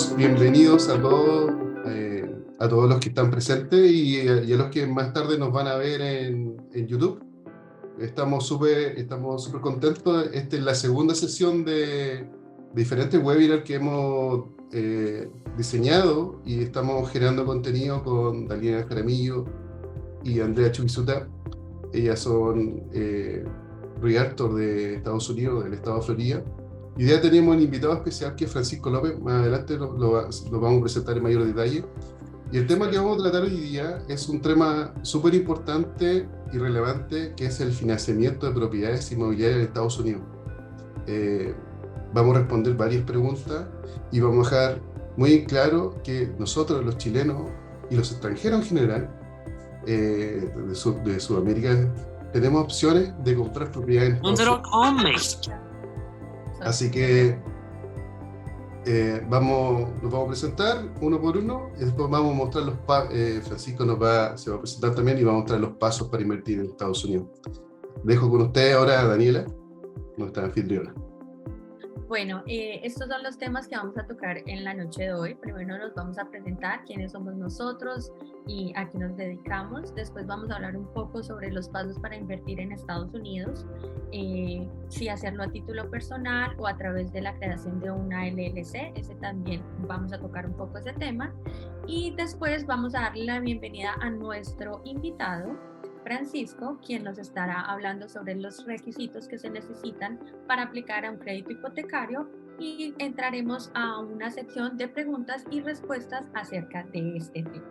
Damos bienvenidos a todos los que están presentes y a los que más tarde nos van a ver en YouTube. Estamos súper contentos. Esta es la segunda sesión de diferentes webinars que hemos diseñado y estamos generando contenido con Daniela Jaramillo y Andrea Chubisuta. Ellas son Realtor de Estados Unidos, del estado de Florida. Y ya tenemos un invitado especial que es Francisco López. Más adelante lo vamos a presentar en mayor detalle. Y el tema que vamos a tratar hoy día es un tema súper importante y relevante, que es el financiamiento de propiedades inmobiliarias en Estados Unidos. Vamos a responder varias preguntas y vamos a dejar muy claro que nosotros, los chilenos y los extranjeros en general, de Sudamérica, tenemos opciones de comprar propiedades en Estados Unidos. Así que nos vamos a presentar uno por uno y después vamos a mostrar los pasos. Francisco se va a presentar también y va a mostrar los pasos para invertir en Estados Unidos. Dejo con usted ahora a Daniela, nuestra anfitriona. Bueno, estos son los temas que vamos a tocar en la noche de hoy. Primero nos vamos a presentar quiénes somos nosotros y a qué nos dedicamos. Después vamos a hablar un poco sobre los pasos para invertir en Estados Unidos, si hacerlo a título personal o a través de la creación de una LLC. Ese también vamos a tocar un poco ese tema. Y después vamos a darle la bienvenida a nuestro invitado, Francisco, quien nos estará hablando sobre los requisitos que se necesitan para aplicar a un crédito hipotecario, y entraremos a una sección de preguntas y respuestas acerca de este tema.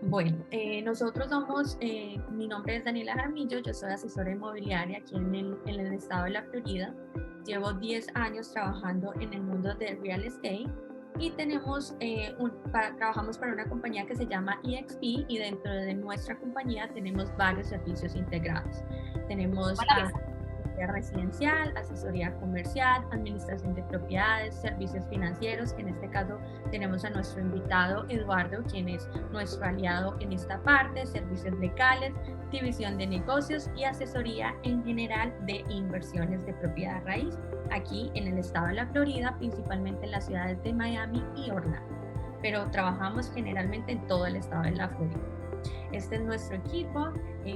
Bueno, nosotros somos, mi nombre es Daniela Jaramillo, yo soy asesora inmobiliaria aquí en el estado de la Florida. Llevo 10 años trabajando en el mundo del real estate. Y trabajamos para una compañía que se llama EXP, y dentro de nuestra compañía tenemos varios servicios integrados. Tenemos asesoría residencial, asesoría comercial, administración de propiedades, servicios financieros, que en este caso tenemos a nuestro invitado Eduardo, quien es nuestro aliado en esta parte, servicios legales, división de negocios y asesoría en general de inversiones de propiedad raíz, aquí en el estado de la Florida, principalmente en las ciudades de Miami y Orlando, pero trabajamos generalmente en todo el estado de la Florida. Este es nuestro equipo,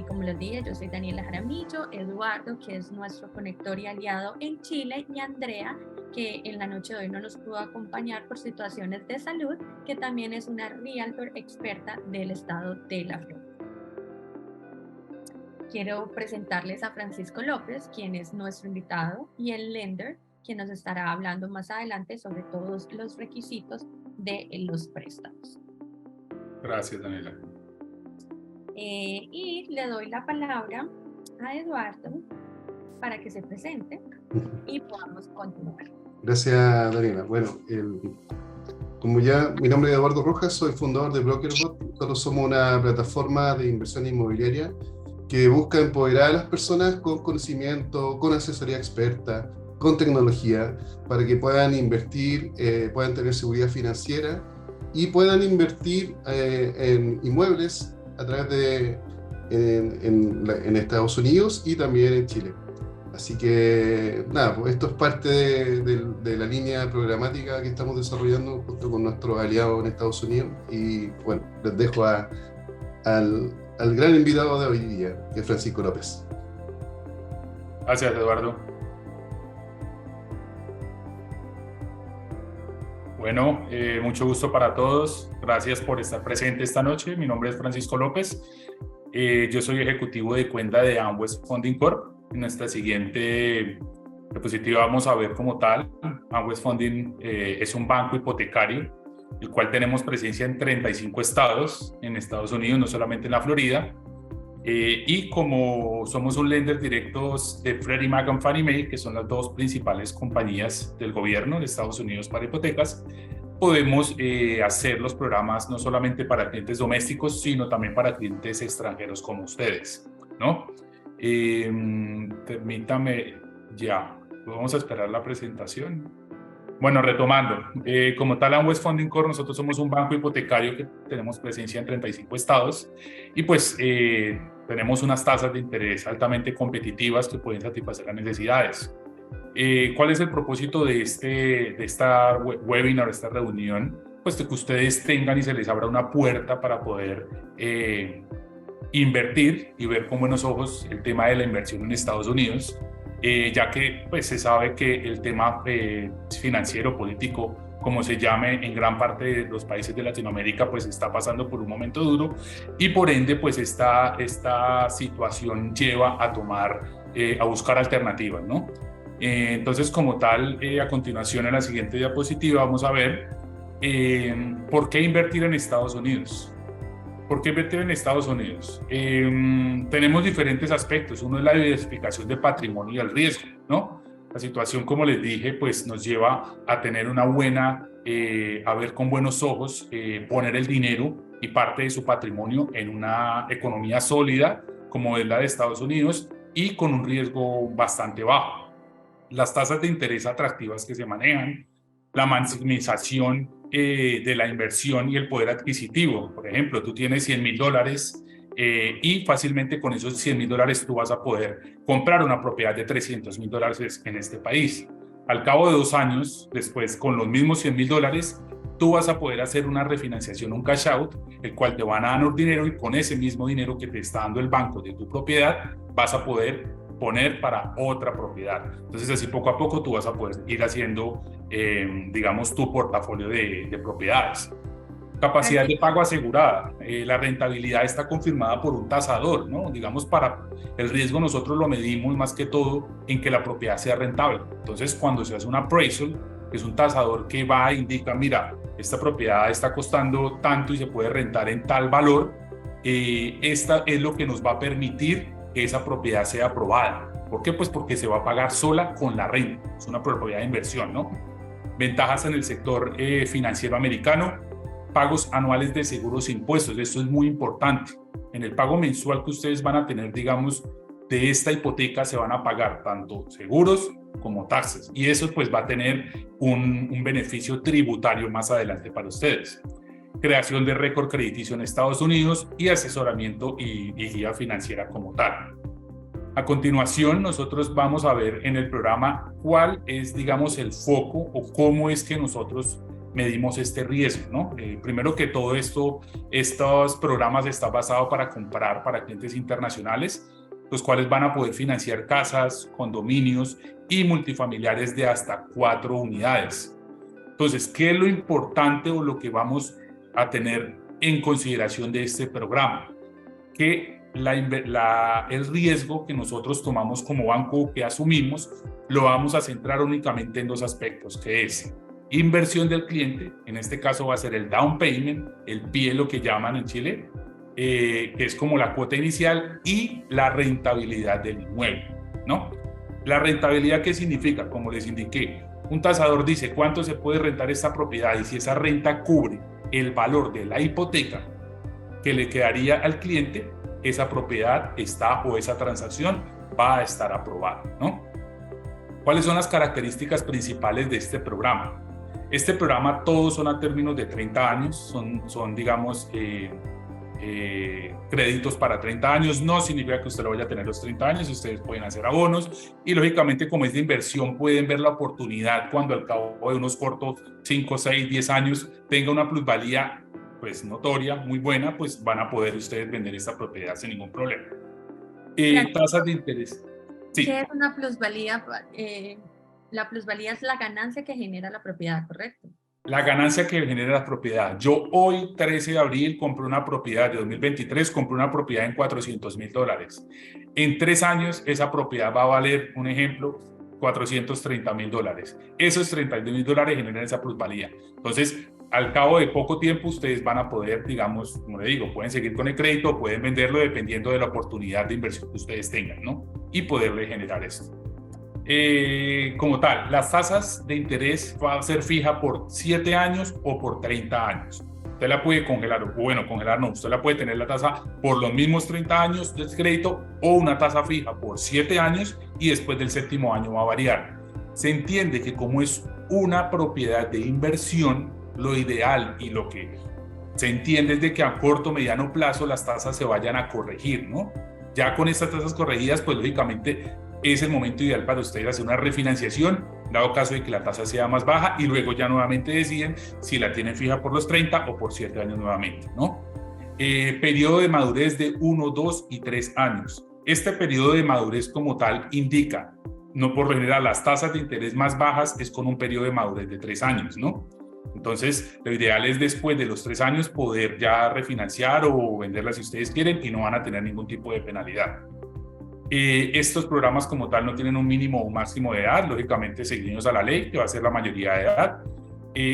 como les dije, yo soy Daniela Jaramillo, Eduardo, que es nuestro conector y aliado en Chile, y Andrea, que en la noche de hoy no nos pudo acompañar por situaciones de salud, que también es una realtor experta del estado de la Florida. Quiero presentarles a Francisco López, quien es nuestro invitado, y el lender, quien nos estará hablando más adelante sobre todos los requisitos de los préstamos. Gracias, Daniela. Y le doy la palabra a Eduardo para que se presente y podamos continuar. Gracias, Daniela. Bueno, como ya, mi nombre es Eduardo Rojas, soy fundador de BrokerBot. Nosotros somos una plataforma de inversión inmobiliaria que busca empoderar a las personas con conocimiento, con asesoría experta, con tecnología, para que puedan invertir, puedan tener seguridad financiera y puedan invertir en inmuebles a través de en Estados Unidos y también en Chile. Así que nada, pues esto es parte de la línea programática que estamos desarrollando junto con nuestros aliados en Estados Unidos. Y bueno, les dejo al gran invitado de hoy día, que es Francisco López. Gracias, Eduardo. Bueno, mucho gusto para todos. Gracias por estar presente esta noche. Mi nombre es Francisco López. Yo soy ejecutivo de cuenta de Amwest Funding Corp. En nuestra siguiente diapositiva vamos a ver como tal. Amwest Funding es un banco hipotecario, el cual tenemos presencia en 35 estados en Estados Unidos, no solamente en la Florida. Y como somos un lender directo de Freddie Mac y Fannie Mae, que son las dos principales compañías del gobierno de Estados Unidos para hipotecas, podemos hacer los programas no solamente para clientes domésticos, sino también para clientes extranjeros como ustedes, ¿no? Permítame ya, vamos a esperar la presentación. Bueno, retomando, como tal, Amwest Funding Corp, nosotros somos un banco hipotecario que tenemos presencia en 35 estados y pues tenemos unas tasas de interés altamente competitivas que pueden satisfacer las necesidades. ¿Cuál es el propósito de esta webinar, esta reunión? Pues que ustedes tengan y se les abra una puerta para poder invertir y ver con buenos ojos el tema de la inversión en Estados Unidos, ya que pues, se sabe que el tema financiero, político, como se llame en gran parte de los países de Latinoamérica, pues está pasando por un momento duro y por ende pues esta situación lleva a a buscar alternativas, ¿no? Entonces como tal, a continuación en la siguiente diapositiva vamos a ver ¿por qué invertir en Estados Unidos? ¿Por qué invertir en Estados Unidos? Tenemos diferentes aspectos. Uno es la diversificación de patrimonio y el riesgo, ¿no? La situación, como les dije, pues nos lleva a tener una buena, a ver con buenos ojos, poner el dinero y parte de su patrimonio en una economía sólida, como es la de Estados Unidos, y con un riesgo bastante bajo. Las tasas de interés atractivas que se manejan, la maximización de la inversión y el poder adquisitivo. Por ejemplo, tú tienes $100,000 y fácilmente con esos $100,000 tú vas a poder comprar una propiedad de $300,000 en este país. Al cabo de 2 años, después con los mismos $100,000, tú vas a poder hacer una refinanciación, un cash out, el cual te van a dar dinero y con ese mismo dinero que te está dando el banco de tu propiedad, vas a poder poner para otra propiedad. Entonces así poco a poco tú vas a poder ir haciendo, digamos, tu portafolio de propiedades. Capacidad de pago asegurada. La rentabilidad está confirmada por un tasador, ¿no? Digamos, para el riesgo nosotros lo medimos más que todo en que la propiedad sea rentable. Entonces, cuando se hace un appraisal, que es un tasador que va e indica, mira, esta propiedad está costando tanto y se puede rentar en tal valor, esta es lo que nos va a permitir que esa propiedad sea aprobada. ¿Por qué? Pues porque se va a pagar sola con la renta. Es una propiedad de inversión, ¿no? Ventajas en el sector financiero americano. Pagos anuales de seguros e impuestos. Esto es muy importante. En el pago mensual que ustedes van a tener, digamos, de esta hipoteca se van a pagar tanto seguros como taxes. Y eso pues va a tener un beneficio tributario más adelante para ustedes. Creación de récord crediticio en Estados Unidos y asesoramiento y guía financiera como tal. A continuación, nosotros vamos a ver en el programa cuál es, digamos, el foco o cómo es que nosotros medimos este riesgo, ¿no? Primero que todo estos programas están basados para comprar para clientes internacionales, los cuales van a poder financiar casas, condominios y multifamiliares de hasta 4 unidades. Entonces, ¿qué es lo importante o lo que vamos a tener en consideración de este programa? Que el riesgo que nosotros tomamos como banco, que asumimos, lo vamos a centrar únicamente en 2 aspectos, que es inversión del cliente, en este caso va a ser el down payment, el PIE, lo que llaman en Chile, que es como la cuota inicial, y la rentabilidad del inmueble, ¿no? La rentabilidad, ¿qué significa? Como les indiqué, un tasador dice cuánto se puede rentar esta propiedad y si esa renta cubre el valor de la hipoteca que le quedaría al cliente, esa propiedad o esa transacción va a estar aprobada, ¿no? ¿Cuáles son las características principales de este programa? Este programa todos son a términos de 30 años, son digamos, créditos para 30 años, no significa que usted lo vaya a tener los 30 años, ustedes pueden hacer abonos y lógicamente como es de inversión pueden ver la oportunidad cuando al cabo de unos cortos 5, 6, 10 años tenga una plusvalía pues notoria, muy buena, pues van a poder ustedes vender esta propiedad sin ningún problema. Tasas de interés. Sí. ¿Qué es una plusvalía? La plusvalía es la ganancia que genera la propiedad, ¿correcto? La ganancia que genera la propiedad. Yo hoy, 13 de abril, compré una propiedad de 2023, compré una propiedad en $400,000. En 3 años, esa propiedad va a valer, un ejemplo, $430,000. Esos $30,000 generan esa plusvalía. Entonces, al cabo de poco tiempo, ustedes van a poder, digamos, como le digo, pueden seguir con el crédito, pueden venderlo dependiendo de la oportunidad de inversión que ustedes tengan, ¿no? Y poderle generar esto. Como tal, las tasas de interés va a ser fija por 7 años o por 30 años. Usted la puede congelar, o bueno, congelar no, usted la puede tener la tasa por los mismos 30 años de crédito o una tasa fija por 7 años y después del 7º año va a variar. Se entiende que como es una propiedad de inversión, lo ideal y lo que se entiende es de que a corto o mediano plazo las tasas se vayan a corregir, ¿no? Ya con estas tasas corregidas, pues lógicamente es el momento ideal para ustedes hacer una refinanciación, dado caso de que la tasa sea más baja, y luego ya nuevamente deciden si la tienen fija por los 30 o por 7 años nuevamente, ¿no? Periodo de madurez de 1, 2 y 3 años. Este periodo de madurez como tal indica, no por lo general, las tasas de interés más bajas es con un periodo de madurez de 3 años, ¿no? Entonces, lo ideal es después de los 3 años poder ya refinanciar o venderla si ustedes quieren y no van a tener ningún tipo de penalidad. Estos programas como tal no tienen un mínimo o máximo de edad, lógicamente seguimos a la ley, que va a ser la mayoría de edad.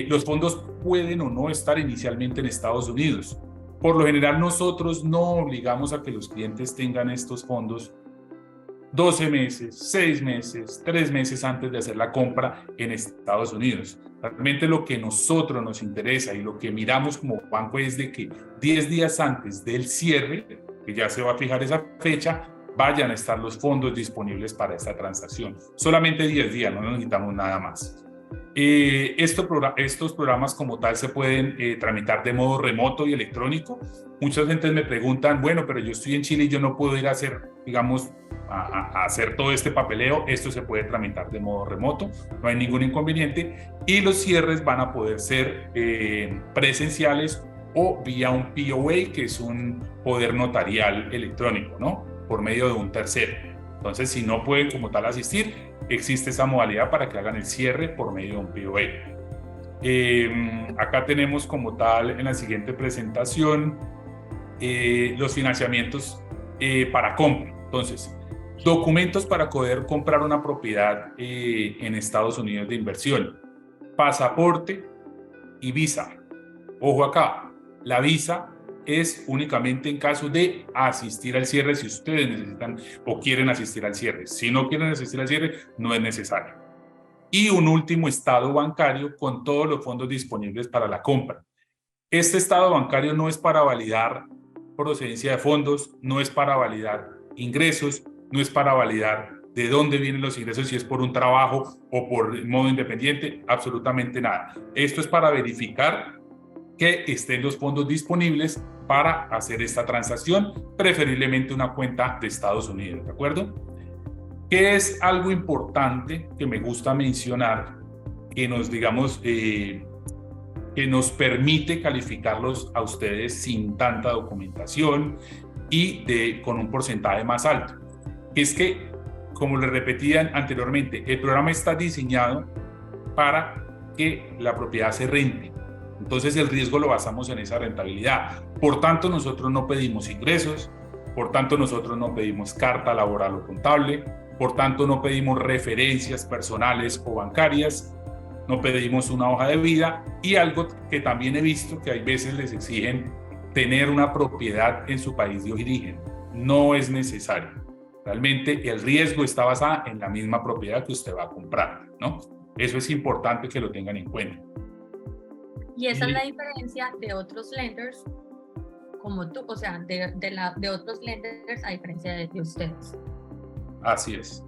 Los fondos pueden o no estar inicialmente en Estados Unidos. Por lo general nosotros no obligamos a que los clientes tengan estos fondos 12 meses, 6 meses, 3 meses antes de hacer la compra en Estados Unidos. Realmente lo que nosotros nos interesa y lo que miramos como banco es de que 10 días antes del cierre, que ya se va a fijar esa fecha, vayan a estar los fondos disponibles para esta transacción. Solamente 10 días, no necesitamos nada más. Estos programas como tal se pueden tramitar de modo remoto y electrónico. Muchas gentes me preguntan, bueno, pero yo estoy en Chile y yo no puedo ir a hacer, digamos, a hacer todo este papeleo. Esto se puede tramitar de modo remoto, no hay ningún inconveniente, y los cierres van a poder ser presenciales o vía un POA, que es un poder notarial electrónico, ¿no? Por medio de un tercero. Entonces, si no pueden como tal asistir, existe esa modalidad para que hagan el cierre por medio de un POA. Acá tenemos como tal en la siguiente presentación los financiamientos para compra. Entonces, documentos para poder comprar una propiedad en Estados Unidos de inversión: pasaporte y visa. Ojo acá, la visa es únicamente en caso de asistir al cierre, si ustedes necesitan o quieren asistir al cierre. Si no quieren asistir al cierre, no es necesario. Y un último estado bancario con todos los fondos disponibles para la compra. Este estado bancario no es para validar procedencia de fondos, no es para validar ingresos, no es para validar de dónde vienen los ingresos, si es por un trabajo o por modo independiente, absolutamente nada. Esto es para verificar que estén los fondos disponibles para hacer esta transacción, preferiblemente una cuenta de Estados Unidos, ¿de acuerdo? ¿Qué es algo importante que me gusta mencionar, que nos, digamos, que nos permite calificarlos a ustedes sin tanta documentación y con un porcentaje más alto? Es que, como les repetía anteriormente, el programa está diseñado para que la propiedad se rente. Entonces el riesgo lo basamos en esa rentabilidad. Por tanto, nosotros no pedimos ingresos, por tanto nosotros no pedimos carta laboral o contable, por tanto no pedimos referencias personales o bancarias, no pedimos una hoja de vida, y algo que también he visto que hay veces les exigen tener una propiedad en su país de origen. No es necesario. Realmente el riesgo está basado en la misma propiedad que usted va a comprar, ¿no? Eso es importante que lo tengan en cuenta. Y esa es la diferencia de otros lenders como tú, o sea, de otros lenders a diferencia de ustedes. Así es,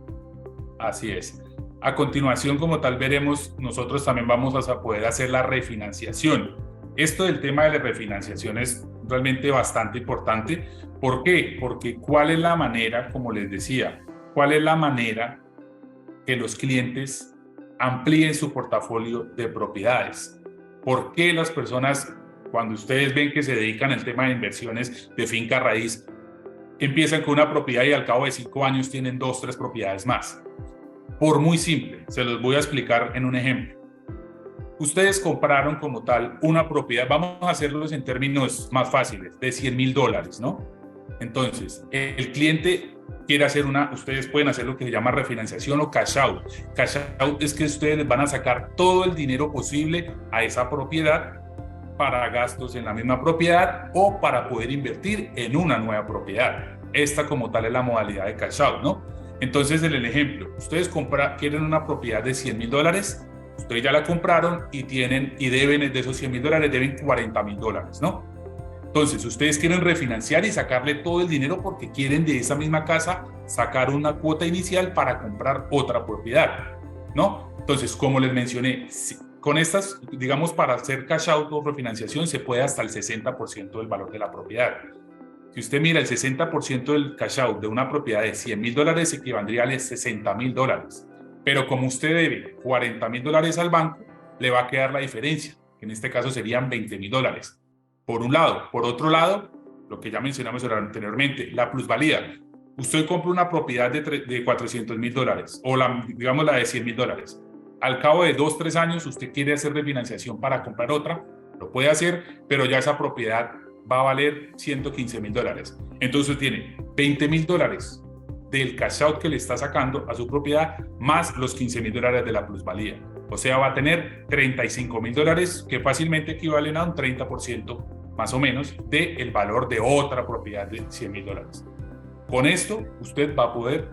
así es. A continuación, como tal veremos, nosotros también vamos a poder hacer la refinanciación. Esto del tema de la refinanciación es realmente bastante importante. ¿Por qué? Porque ¿cuál es la manera, como les decía, cuál es la manera que los clientes amplíen su portafolio de propiedades? ¿Por qué las personas, cuando ustedes ven que se dedican al tema de inversiones de finca raíz, empiezan con una propiedad y al cabo de 5 años tienen 2, 3 propiedades más? Por muy simple, se los voy a explicar en un ejemplo. Ustedes compraron como tal una propiedad, vamos a hacerlos en términos más fáciles, de $100,000, ¿no? Entonces, el cliente quiere hacer ustedes pueden hacer lo que se llama refinanciación o cash out. Cash out es que ustedes les van a sacar todo el dinero posible a esa propiedad para gastos en la misma propiedad o para poder invertir en una nueva propiedad. Esta como tal es la modalidad de cash out, ¿no? Entonces, en el ejemplo, ustedes quieren una propiedad de $100,000, ustedes ya la compraron y deben de esos $100,000, deben $40,000, ¿no? Entonces, ustedes quieren refinanciar y sacarle todo el dinero porque quieren de esa misma casa sacar una cuota inicial para comprar otra propiedad, ¿no? Entonces, como les mencioné, con estas, digamos, para hacer cash out o refinanciación se puede hasta el 60% del valor de la propiedad. Si usted mira el 60% del cash out de una propiedad de $100,000 equivaldría a $60,000. Pero como usted debe $40,000 al banco, le va a quedar la diferencia, que en este caso serían $20,000. Por un lado. Por otro lado, lo que ya mencionamos anteriormente, la plusvalía. Usted compra una propiedad de $400,000 o digamos la de $100,000. Al cabo de 2-3 años, usted quiere hacer refinanciación para comprar otra, lo puede hacer, pero ya esa propiedad va a valer $115,000. Entonces tiene $20,000 del cash out que le está sacando a su propiedad más los $15,000 de la plusvalía. O sea, va a tener $35,000 que fácilmente equivalen a un 30% más o menos del valor de otra propiedad de $100,000. Con esto, usted va a poder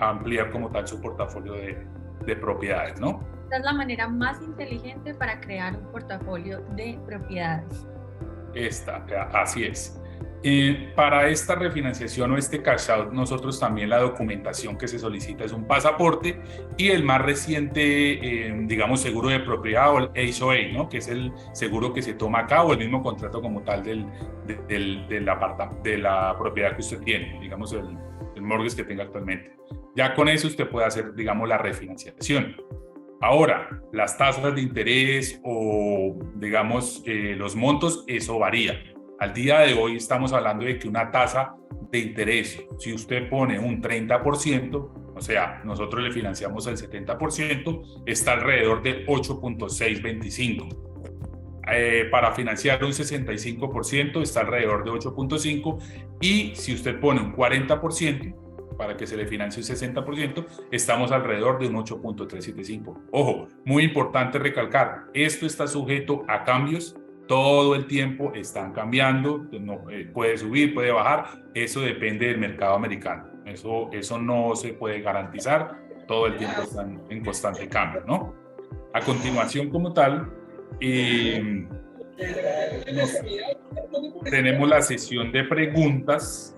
ampliar como tal su portafolio de propiedades, ¿no? Esta es la manera más inteligente para crear un portafolio de propiedades. Así es. Para esta refinanciación o este cash out, nosotros también la documentación que se solicita es un pasaporte y el más reciente, digamos, seguro de propiedad o el HOA, ¿no? Que es el seguro que se toma acá o el mismo contrato como tal de la propiedad que usted tiene, digamos, el mortgage que tenga actualmente. Ya con eso usted puede hacer, digamos, la refinanciación. Ahora, las tasas de interés o, digamos, los montos, eso varía. Al día de hoy estamos hablando de que una tasa de interés, si usted pone un 30%, o sea, nosotros le financiamos el 70%, está alrededor de 8.625. Para financiar un 65% está alrededor de 8.5 y si usted pone un 40%, para que se le financie un 60%, estamos alrededor de un 8.375. Ojo, muy importante recalcar, esto está sujeto a cambios, todo el tiempo están cambiando, puede subir, puede bajar, eso depende del mercado americano, eso no se puede garantizar, todo el tiempo están en constante cambio, ¿no? A continuación, como tal, tenemos la sesión de preguntas.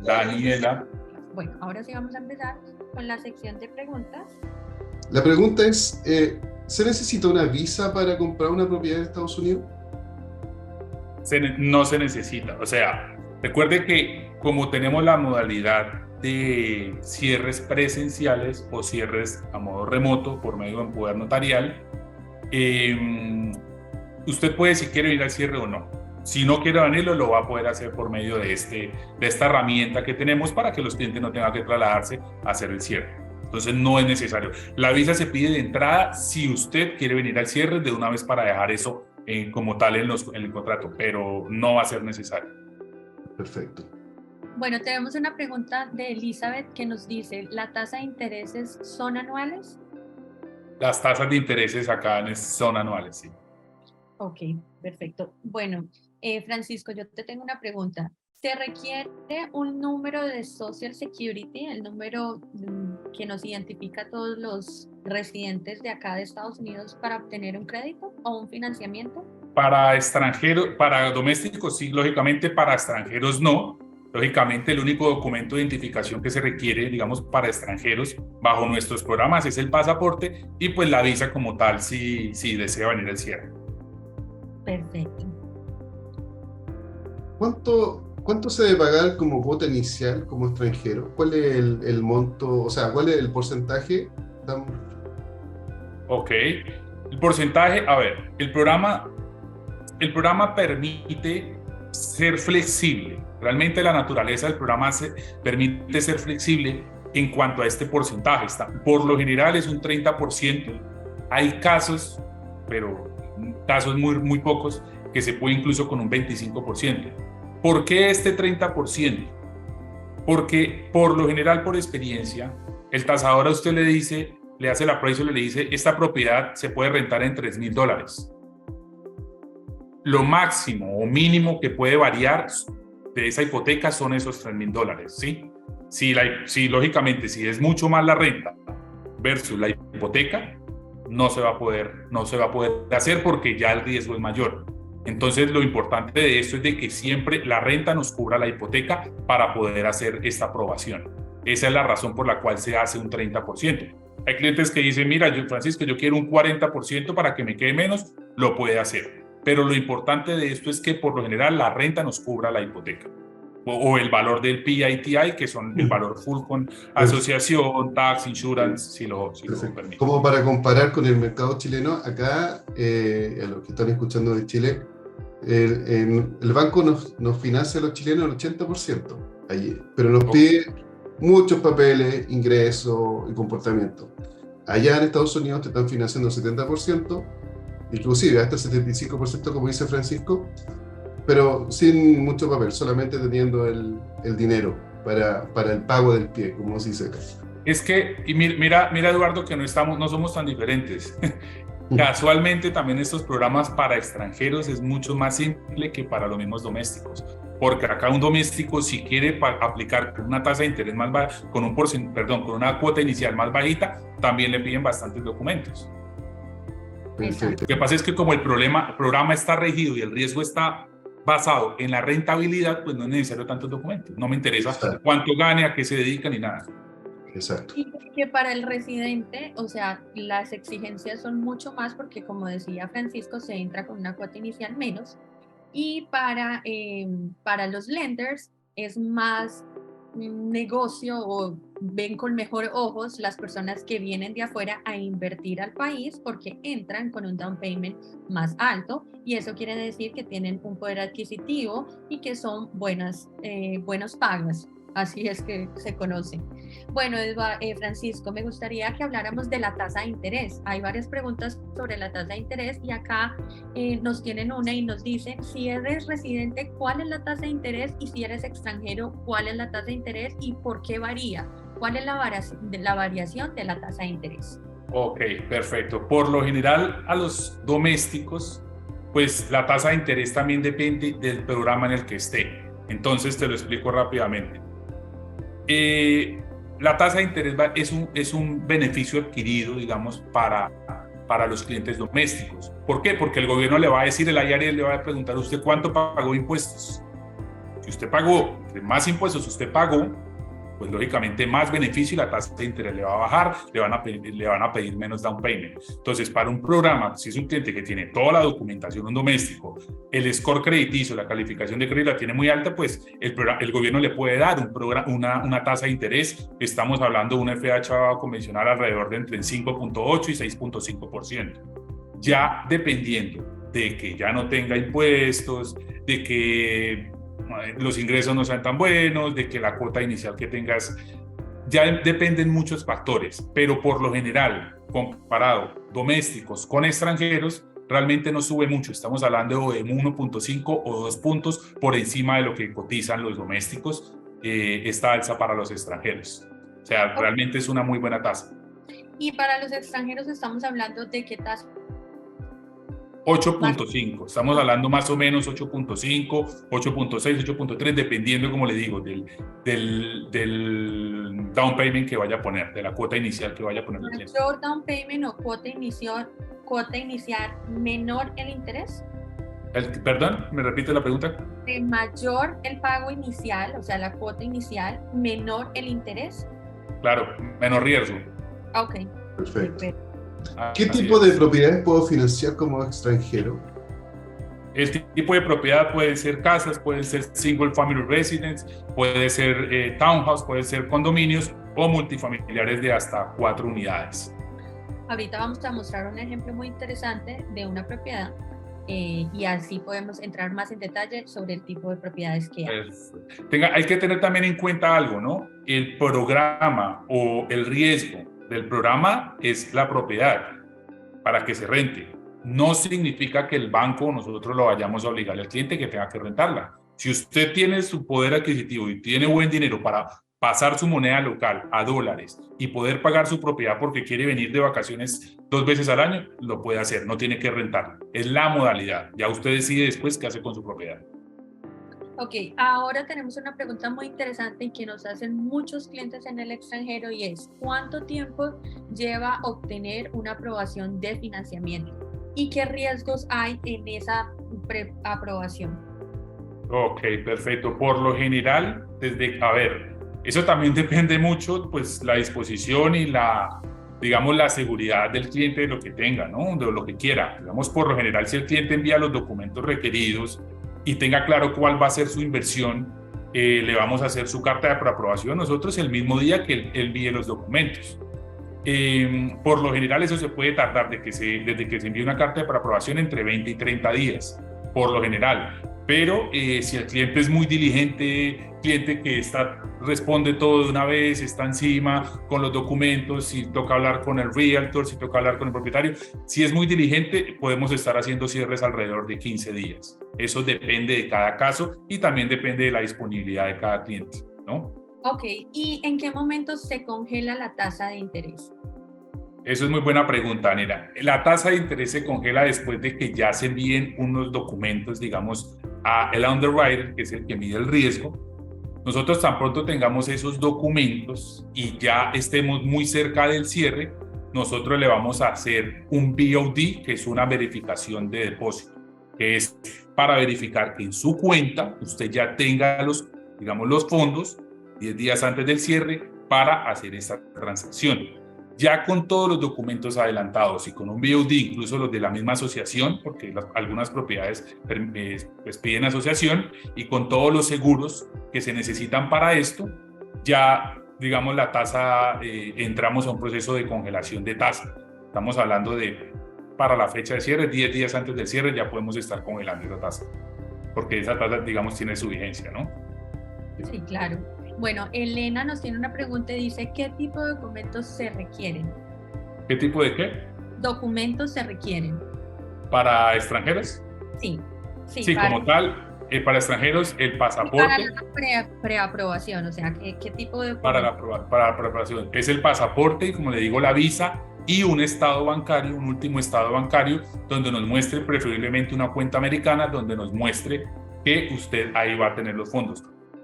Daniela. Bueno, ahora sí vamos a empezar con la sección de preguntas. La pregunta es, ¿se necesita una visa para comprar una propiedad en Estados Unidos? No se necesita. O sea, recuerde que como tenemos la modalidad de cierres presenciales o cierres a modo remoto por medio de poder notarial, usted puede, si quiere, ir al cierre o no. Si no quiere venirlo, lo va a poder hacer por medio de esta herramienta que tenemos para que los clientes no tengan que trasladarse a hacer el cierre. Entonces no es necesario. La visa se pide de entrada si usted quiere venir al cierre de una vez para dejar eso como tal en el contrato, pero no va a ser necesario. Perfecto. Bueno, tenemos una pregunta de Elizabeth que nos dice, ¿la tasa de intereses son anuales? Las tasas de intereses acá son anuales, sí. Ok, perfecto. Bueno, Francisco, yo te tengo una pregunta. ¿Se requiere un número de Social Security, el número que nos identifica a todos los residentes de acá de Estados Unidos para obtener un crédito o un financiamiento? Para extranjeros, para domésticos sí, lógicamente, para extranjeros no. Lógicamente, el único documento de identificación que se requiere, digamos, para extranjeros bajo nuestros programas es el pasaporte y pues la visa como tal si desea venir al cierre. Perfecto. ¿Cuánto se debe pagar como cuota inicial como extranjero? ¿Cuál es el monto, o sea, cuál es el porcentaje? Ok, el porcentaje, a ver, el programa permite ser flexible. Realmente la naturaleza del programa permite ser flexible en cuanto a este porcentaje. Por lo general es un 30%. Hay casos, pero casos muy, muy pocos, que se puede incluso con un 25%. ¿Por qué este 30%? Porque por lo general, por experiencia, el tasador a usted le hace el appraisal y le dice, esta propiedad se puede rentar en $3,000. Lo máximo o mínimo que puede variar de esa hipoteca son esos $3,000, ¿sí? Si lógicamente, si es mucho más la renta versus la hipoteca, no se va a poder hacer porque ya el riesgo es mayor. Entonces, lo importante de esto es de que siempre la renta nos cubra la hipoteca para poder hacer esta aprobación. Esa es la razón por la cual se hace un 30%. Hay clientes que dicen, mira, Francisco, yo quiero un 40% para que me quede menos, lo puede hacer. pero lo importante de esto es que por lo general la renta nos cubra la hipoteca. O el valor del PITI, que son el valor full con asociación, tax, insurance, si lo permite. Como para comparar con el mercado chileno, acá, a los que están escuchando de Chile, el banco nos financia a los chilenos el 80% allí, pero nos pide muchos papeles, ingresos y comportamiento. Allá en Estados Unidos te están financiando el 70%, inclusive hasta el 75%, como dice Francisco, pero sin mucho papel, solamente teniendo el dinero para el pago del pie, como se dice acá. Es que, y mira Eduardo, que no somos tan diferentes. Casualmente también estos programas para extranjeros es mucho más simple que para los mismos domésticos, porque acá un doméstico si quiere aplicar con una tasa de interés más baja, con una cuota inicial más bajita, también le piden bastantes documentos. Perfecto. Lo que pasa es que como el programa está regido y el riesgo está basado en la rentabilidad, pues no es necesario tantos documentos. No me interesa cuánto gane, a qué se dedica ni nada. Exacto. Y que para el residente, o sea, las exigencias son mucho más porque, como decía Francisco, se entra con una cuota inicial menos. Y para los lenders es más negocio, o ven con mejor ojos las personas que vienen de afuera a invertir al país porque entran con un down payment más alto, y eso quiere decir que tienen un poder adquisitivo y que son buenos pagos. Así es que se conocen. Bueno, Francisco, me gustaría que habláramos de la tasa de interés. Hay varias preguntas sobre la tasa de interés y acá nos tienen una y nos dicen, si eres residente, ¿cuál es la tasa de interés? Y si eres extranjero, ¿cuál es la tasa de interés y por qué varía? ¿Cuál es la variación de la tasa de interés? Ok, perfecto. Por lo general, a los domésticos, pues la tasa de interés también depende del programa en el que esté. Entonces, te lo explico rápidamente. La tasa de interés es un beneficio adquirido, digamos, para los clientes domésticos. ¿Por qué? Porque el gobierno le va a decir, el IRS le va a preguntar a usted cuánto pagó impuestos. Si usted pagó, más impuestos usted pagó, pues lógicamente más beneficio y la tasa de interés le va a bajar, le van a pedir menos down payment. Entonces, para un programa, si es un cliente que tiene toda la documentación, un doméstico, el score crediticio, la calificación de crédito la tiene muy alta, pues el gobierno le puede dar una tasa de interés. Estamos hablando de un FHA convencional alrededor de entre 5.8 y 6.5%. Ya dependiendo de que ya no tenga impuestos, de que los ingresos no sean tan buenos, de que la cuota inicial que tengas, ya dependen muchos factores, pero por lo general, comparado domésticos con extranjeros, realmente no sube mucho. Estamos hablando de 1.5 o 2 puntos por encima de lo que cotizan los domésticos, esta alza para los extranjeros. O sea, realmente es una muy buena tasa. Y para los extranjeros estamos hablando de qué tasa. 8.5, estamos hablando más o menos 8.5, 8.6, 8.3, dependiendo, como le digo, del down payment que vaya a poner, de la cuota inicial que vaya a poner. ¿Mayor down payment o cuota inicial menor el interés? Perdón, ¿me repite la pregunta? De mayor el pago inicial, o sea, la cuota inicial, menor el interés. Claro, menor riesgo. Ok. Perfecto. ¿Qué tipo de propiedades puedo financiar como extranjero? El tipo de propiedad puede ser casas, puede ser single family residence, puede ser townhouse, puede ser condominios o multifamiliares de hasta 4 unidades. Ahorita vamos a mostrar un ejemplo muy interesante de una propiedad y así podemos entrar más en detalle sobre el tipo de propiedades que hay. Hay que tener también en cuenta algo, ¿no? El programa o el riesgo del programa es la propiedad para que se rente. No significa que el banco, nosotros lo vayamos a obligar al cliente que tenga que rentarla. Si usted tiene su poder adquisitivo y tiene buen dinero para pasar su moneda local a dólares y poder pagar su propiedad porque quiere venir de vacaciones 2 veces al año, lo puede hacer, no tiene que rentarla. Es la modalidad. Ya usted decide después qué hace con su propiedad. Ok, ahora tenemos una pregunta muy interesante y que nos hacen muchos clientes en el extranjero, y es ¿cuánto tiempo lleva obtener una aprobación de financiamiento? ¿Y qué riesgos hay en esa aprobación? Ok, perfecto. Por lo general, eso también depende mucho, pues la disposición y digamos, la seguridad del cliente de lo que tenga, ¿no? De lo que quiera. Digamos, por lo general, si el cliente envía los documentos requeridos y tenga claro cuál va a ser su inversión, le vamos a hacer su carta de preaprobación nosotros el mismo día que él envíe los documentos. Por lo general, eso se puede tardar desde que se envíe una carta de preaprobación entre 20 y 30 días, por lo general. Pero si el cliente es muy diligente, cliente que responde todo de una vez, está encima con los documentos, si toca hablar con el realtor, si toca hablar con el propietario, si es muy diligente, podemos estar haciendo cierres alrededor de 15 días. Eso depende de cada caso y también depende de la disponibilidad de cada cliente, ¿no? Ok, ¿y en qué momento se congela la tasa de interés? Eso es muy buena pregunta, Daniela. La tasa de interés se congela después de que ya se envíen unos documentos, digamos, a el underwriter, que es el que mide el riesgo. Nosotros tan pronto tengamos esos documentos y ya estemos muy cerca del cierre, nosotros le vamos a hacer un BOD, que es una verificación de depósito, que es para verificar que en su cuenta usted ya tenga los fondos 10 días antes del cierre para hacer esta transacción. Ya con todos los documentos adelantados y con un BOD, incluso los de la misma asociación, porque algunas propiedades pues piden asociación, y con todos los seguros que se necesitan para esto, ya, digamos, la tasa, entramos a un proceso de congelación de tasa. Estamos hablando para la fecha de cierre, 10 días antes del cierre, ya podemos estar congelando esa tasa, porque esa tasa, digamos, tiene su vigencia, ¿no? Sí, claro. Bueno, Elena nos tiene una pregunta y dice, ¿qué tipo de documentos se requieren? ¿Qué tipo de qué? ¿Documentos se requieren? ¿Para extranjeros? Sí. Sí, como tal, para extranjeros, el pasaporte. Para la preaprobación, o sea, ¿qué tipo de documentos? Para la preaprobación. Es el pasaporte, como le digo, la visa y un estado bancario, un último estado bancario, donde nos muestre preferiblemente una cuenta americana, donde nos muestre que usted ahí va a tener los fondos.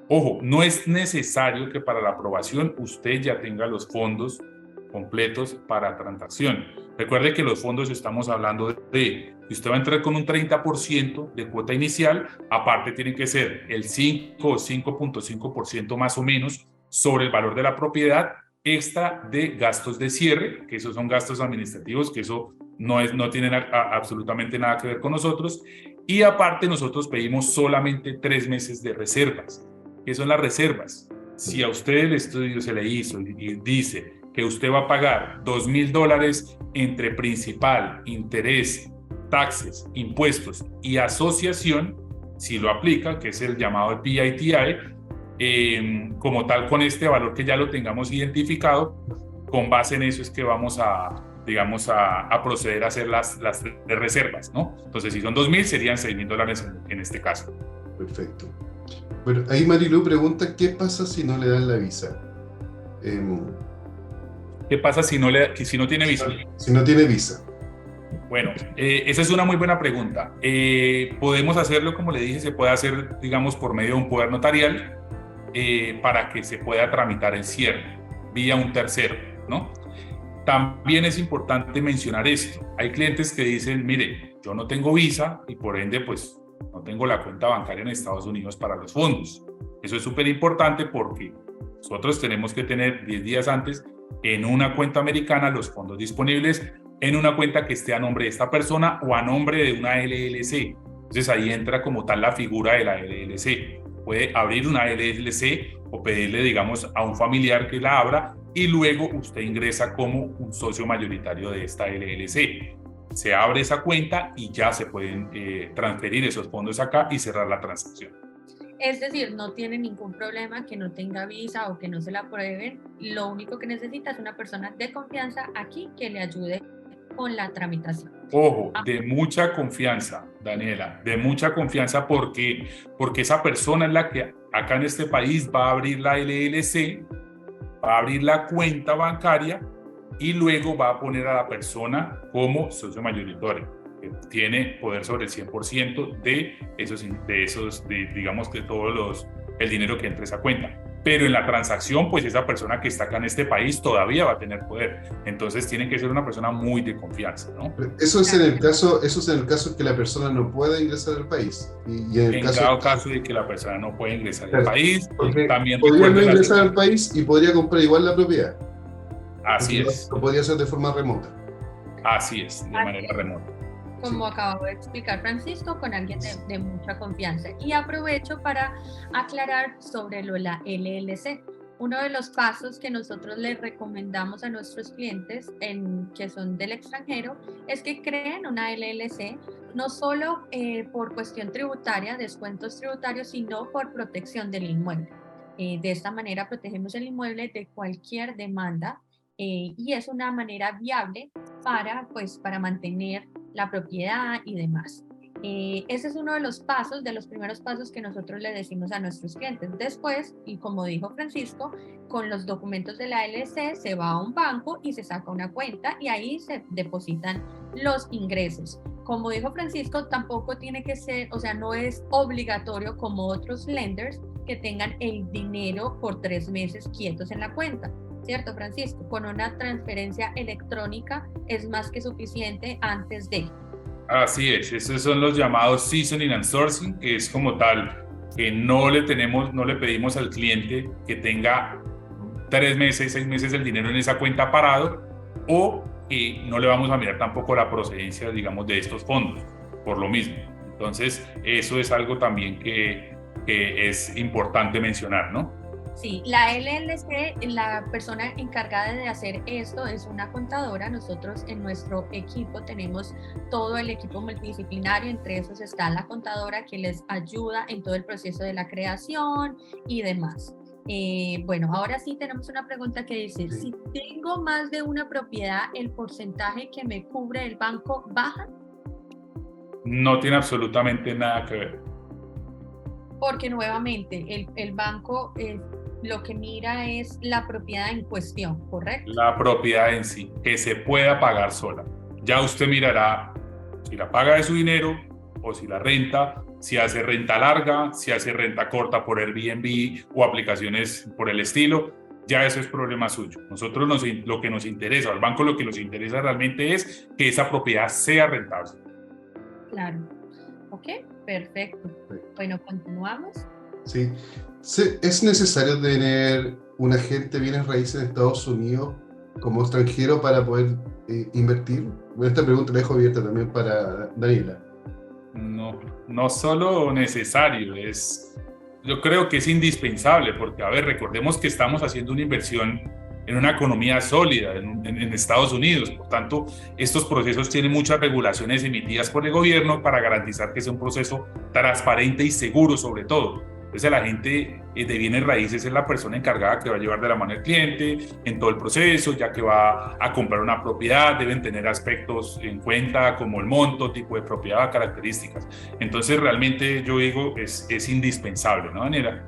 Ojo, no es necesario que para la aprobación usted ya tenga los fondos completos para transacción. Recuerde que los fondos estamos hablando de que usted va a entrar con un 30% de cuota inicial, aparte tiene que ser el 5 o 5.5% más o menos sobre el valor de la propiedad, extra de gastos de cierre, que esos son gastos administrativos, que eso no tiene absolutamente nada que ver con nosotros, y aparte nosotros pedimos solamente 3 meses de reservas. ¿Qué son las reservas? Si a usted el estudio se le hizo y dice que usted va a pagar $2,000 entre principal, interés, taxes, impuestos y asociación, si lo aplica, que es el llamado PITI, como tal con este valor que ya lo tengamos identificado, con base en eso es que vamos a proceder a hacer las reservas, ¿no? Entonces, si son 2,000, serían $6,000 en este caso. Perfecto. Bueno, ahí Marilu pregunta, ¿qué pasa si no le dan la visa? ¿Qué pasa si no tiene visa? Si no tiene visa. Bueno, esa es una muy buena pregunta. Podemos hacerlo, como le dije, se puede hacer, digamos, por medio de un poder notarial para que se pueda tramitar el cierre vía un tercero, ¿no? También es importante mencionar esto. Hay clientes que dicen, mire, yo no tengo visa y por ende, pues, no tengo la cuenta bancaria en Estados Unidos para los fondos. Eso es súper importante porque nosotros tenemos que tener 10 días antes en una cuenta americana los fondos disponibles en una cuenta que esté a nombre de esta persona o a nombre de una LLC. Entonces ahí entra como tal la figura de la LLC. Puede abrir una LLC o pedirle, digamos, a un familiar que la abra y luego usted ingresa como un socio mayoritario de esta LLC. Se abre esa cuenta y ya se pueden transferir esos fondos acá y cerrar la transacción. Es decir, no tiene ningún problema que no tenga visa o que no se la aprueben. Lo único que necesita es una persona de confianza aquí que le ayude con la tramitación. Ojo, de mucha confianza, Daniela, de mucha confianza porque esa persona es la que acá en este país va a abrir la LLC, va a abrir la cuenta bancaria y luego va a poner a la persona como socio mayoritario, que tiene poder sobre el 100% digamos que el dinero que entre esa cuenta. Pero en la transacción, pues esa persona que está acá en este país todavía va a tener poder. Entonces tiene que ser una persona muy de confianza, ¿no? Eso es en el caso que la persona no pueda ingresar al país. Y en dado caso de que la persona no puede ingresar al país, también podría no ingresar al país y podría comprar igual la propiedad. Así es. Lo podría hacer de forma remota. Así es, de manera remota. Como acabo de explicar Francisco, con alguien de mucha confianza. Y aprovecho para aclarar sobre la LLC. Uno de los pasos que nosotros les recomendamos a nuestros clientes que son del extranjero es que creen una LLC, no solo por cuestión tributaria, descuentos tributarios, sino por protección del inmueble. De esta manera protegemos el inmueble de cualquier demanda y es una manera viable para mantener la propiedad y demás. Ese es uno de los primeros pasos que nosotros le decimos a nuestros clientes. Después, y como dijo Francisco, con los documentos de la LLC se va a un banco y se saca una cuenta y ahí se depositan los ingresos. Como dijo Francisco, tampoco tiene que ser, o sea, no es obligatorio como otros lenders que tengan el dinero por 3 meses quietos en la cuenta. ¿Cierto, Francisco? Con una transferencia electrónica es más que suficiente antes de. Así es, esos son los llamados seasoning and sourcing, que es como tal, que no le pedimos al cliente que tenga 3 meses, 6 meses el dinero en esa cuenta parado, o que no le vamos a mirar tampoco la procedencia, digamos, de estos fondos, por lo mismo. Entonces, eso es algo también que es importante mencionar, ¿no? Sí, la LLC, la persona encargada de hacer esto es una contadora. Nosotros en nuestro equipo tenemos todo el equipo multidisciplinario, entre esos está la contadora que les ayuda en todo el proceso de la creación y demás. Bueno, ahora sí tenemos una pregunta que dice, si tengo más de una propiedad, ¿el porcentaje que me cubre el banco baja? No tiene absolutamente nada que ver. Porque nuevamente el banco lo que mira es la propiedad en cuestión, ¿correcto? La propiedad en sí, que se pueda pagar sola. Ya usted mirará si la paga de su dinero o si la renta, si hace renta larga, si hace renta corta por Airbnb o aplicaciones por el estilo. Ya eso es problema suyo. Nosotros lo que nos interesa, al banco lo que nos interesa realmente es que esa propiedad sea rentable. Claro. Ok, perfecto. Bueno, continuamos. Sí. ¿Es necesario tener un agente de bienes raíces en Estados Unidos como extranjero para poder invertir? Bueno, esta pregunta la dejo abierta también para Daniela. No solo necesario, yo creo que es indispensable, porque, a ver, recordemos que estamos haciendo una inversión en una economía sólida en Estados Unidos. Por tanto, estos procesos tienen muchas regulaciones emitidas por el gobierno para garantizar que sea un proceso transparente y seguro, sobre todo. Entonces, la gente de bienes raíces es la persona encargada que va a llevar de la mano al cliente en todo el proceso, ya que va a comprar una propiedad, deben tener aspectos en cuenta como el monto, tipo de propiedad, características. Entonces, realmente yo digo, es indispensable, ¿no, Daniela?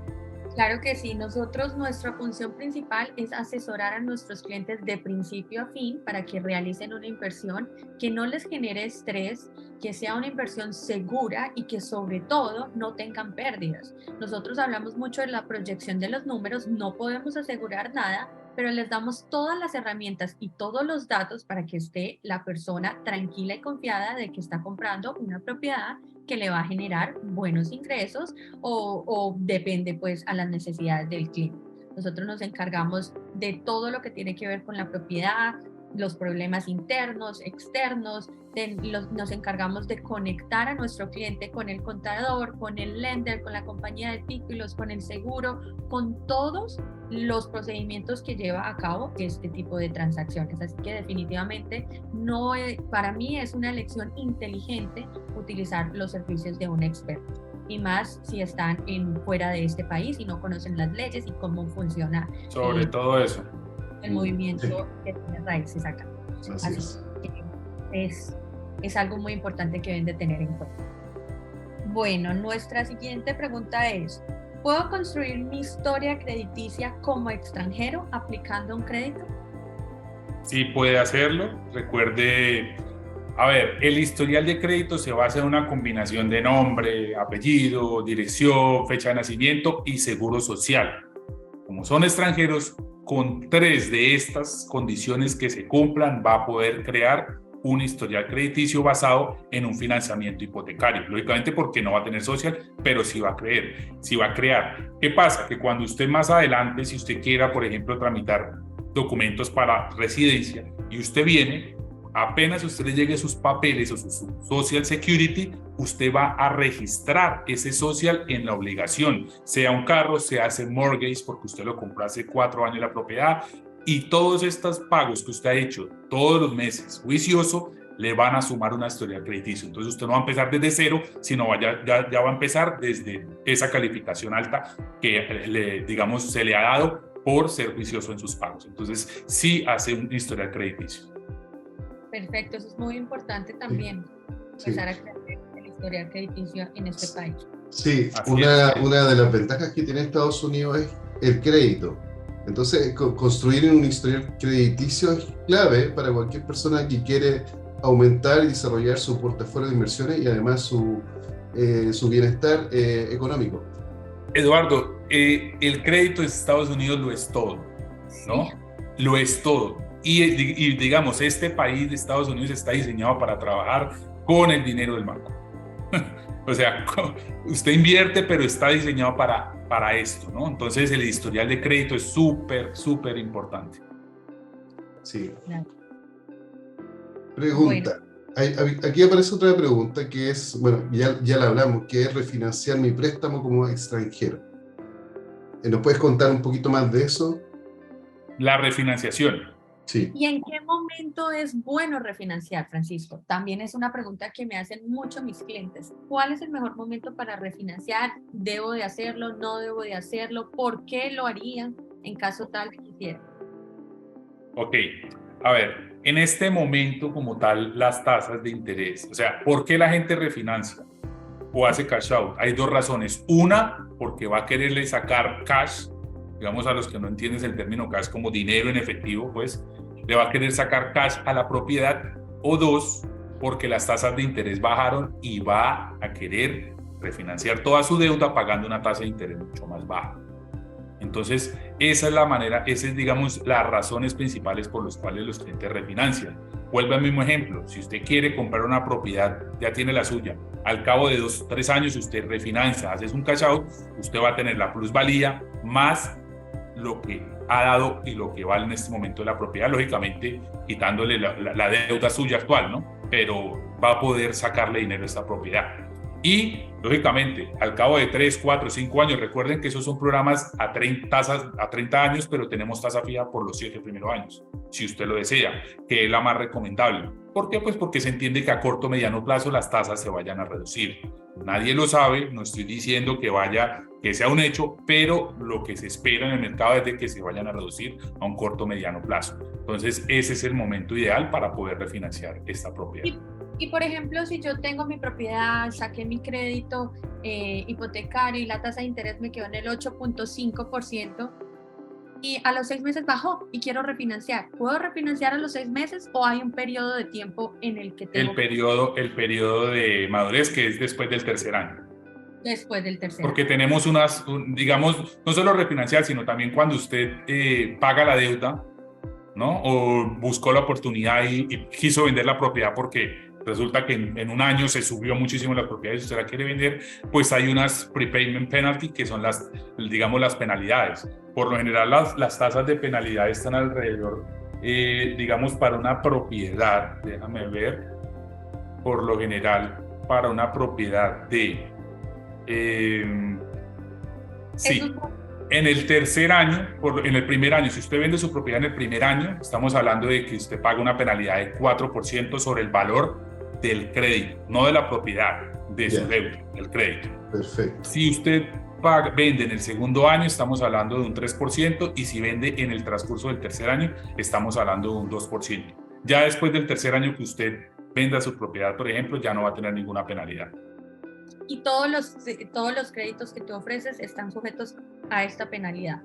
Claro que sí, nuestra función principal es asesorar a nuestros clientes de principio a fin para que realicen una inversión que no les genere estrés, que sea una inversión segura y que sobre todo no tengan pérdidas. Nosotros hablamos mucho de la proyección de los números, no podemos asegurar nada, pero les damos todas las herramientas y todos los datos para que esté la persona tranquila y confiada de que está comprando una propiedad que le va a generar buenos ingresos o depende pues a las necesidades del cliente. Nosotros nos encargamos de todo lo que tiene que ver con la propiedad, los problemas internos, externos, nos encargamos de conectar a nuestro cliente con el contador, con el lender, con la compañía de títulos, con el seguro, con todos los procedimientos que lleva a cabo este tipo de transacciones. Así que definitivamente para mí es una elección inteligente utilizar los servicios de un experto. Y más si están fuera de este país y no conocen las leyes y cómo funciona. Sobre todo eso. El movimiento que tiene raíces acá. Así es algo muy importante que deben de tener en cuenta. Bueno, nuestra siguiente pregunta es, ¿puedo construir mi historia crediticia como extranjero aplicando un crédito? Sí, puede hacerlo. Recuerde, a ver, el historial de crédito se basa en una combinación de nombre, apellido, dirección, fecha de nacimiento y seguro social. Como son extranjeros, con 3 de estas condiciones que se cumplan, va a poder crear un historial crediticio basado en un financiamiento hipotecario. Lógicamente porque no va a tener social, pero sí va a crear. ¿Qué pasa? Que cuando usted más adelante, si usted quiera, por ejemplo, tramitar documentos para residencia y usted viene, apenas usted le llegue sus papeles o su Social Security, usted va a registrar ese social en la obligación, sea un carro, se hace mortgage porque usted lo compró hace 4 años la propiedad, y todos estos pagos que usted ha hecho todos los meses juicioso le van a sumar una historial crediticio. Entonces usted no va a empezar desde cero, sino ya va a empezar desde esa calificación alta que digamos se le ha dado por ser juicioso en sus pagos. Entonces sí hace un historial crediticio. Perfecto, eso es muy importante también, empezar a crear el historial crediticio en este país. Sí, una de las ventajas que tiene Estados Unidos es el crédito. Entonces, construir un historial crediticio es clave para cualquier persona que quiere aumentar y desarrollar su portafolio de inversiones y además su bienestar económico. Eduardo, el crédito de Estados Unidos lo es todo, ¿no? Sí. Lo es todo. Y digamos, este país de Estados Unidos está diseñado para trabajar con el dinero del banco. O sea, usted invierte, pero está diseñado para esto, ¿no? Entonces, el historial de crédito es súper importante. Sí. Pregunta. Bueno. Aquí aparece otra pregunta que es, bueno, ya la hablamos, que es refinanciar mi préstamo como extranjero. ¿Nos puedes contar un poquito más de eso? La refinanciación. Sí. ¿Y en qué momento es bueno refinanciar, Francisco? También es una pregunta que me hacen mucho mis clientes. ¿Cuál es el mejor momento para refinanciar? ¿Debo de hacerlo? ¿No debo de hacerlo? ¿Por qué lo haría en caso tal que quisiera? Ok, a ver, en este momento como tal, las tasas de interés, o sea, ¿por qué la gente refinancia o hace cash out? Hay 2 razones. Una, porque va a quererle sacar cash, digamos a los que no entienden el término cash como dinero en efectivo, pues le va a querer sacar cash a la propiedad. O 2, porque las tasas de interés bajaron y va a querer refinanciar toda su deuda pagando una tasa de interés mucho más baja. Entonces, esa es la manera, esas es, digamos, las razones principales por las cuales los clientes refinancian. Vuelve al mismo ejemplo, si usted quiere comprar una propiedad, ya tiene la suya, al cabo de 2 o 3 años usted refinancia, hace un cash out, usted va a tener la plusvalía más lo que ha dado y lo que vale en este momento de la propiedad, lógicamente quitándole la deuda suya actual, ¿no? Pero va a poder sacarle dinero a esta propiedad. Y, lógicamente, al cabo de 3, 4, 5 años, recuerden que esos son programas a 30 años, pero tenemos tasa fija por los 7 primeros años, si usted lo desea, que es la más recomendable. ¿Por qué? Pues porque se entiende que a corto o mediano plazo las tasas se vayan a reducir. Nadie lo sabe, no estoy diciendo que sea un hecho, pero lo que se espera en el mercado es de que se vayan a reducir a un corto o mediano plazo. Entonces, ese es el momento ideal para poder refinanciar esta propiedad. Y por ejemplo, si yo tengo mi propiedad, saqué mi crédito hipotecario y la tasa de interés me quedó en el 8.5% y a los 6 meses bajó y quiero refinanciar, ¿puedo refinanciar a los 6 meses o hay un periodo de tiempo en el que tengo? El periodo de madurez, que es después del 3er año. Después del 3er año. Porque tenemos digamos, no solo refinanciar, sino también cuando usted paga la deuda, ¿no? O buscó la oportunidad y quiso vender la propiedad porque resulta que en un año se subió muchísimo la propiedad y si usted la quiere vender, pues hay unas prepayment penalty que son las penalidades. Por lo general las tasas de penalidad están alrededor, digamos, para una propiedad, déjame ver, por lo general para una propiedad de... sí. En el 3er año, en el primer año, si usted vende su propiedad en el primer año, estamos hablando de que usted paga una penalidad de 4% sobre el valor del crédito, no de la propiedad, de su deuda, del crédito. Perfecto. Si usted vende en el 2.º año, estamos hablando de un 3%, y si vende en el transcurso del 3er año, estamos hablando de un 2%. Ya después del 3er año que usted venda su propiedad, por ejemplo, ya no va a tener ninguna penalidad. Y todos los créditos que tú ofreces están sujetos a esta penalidad.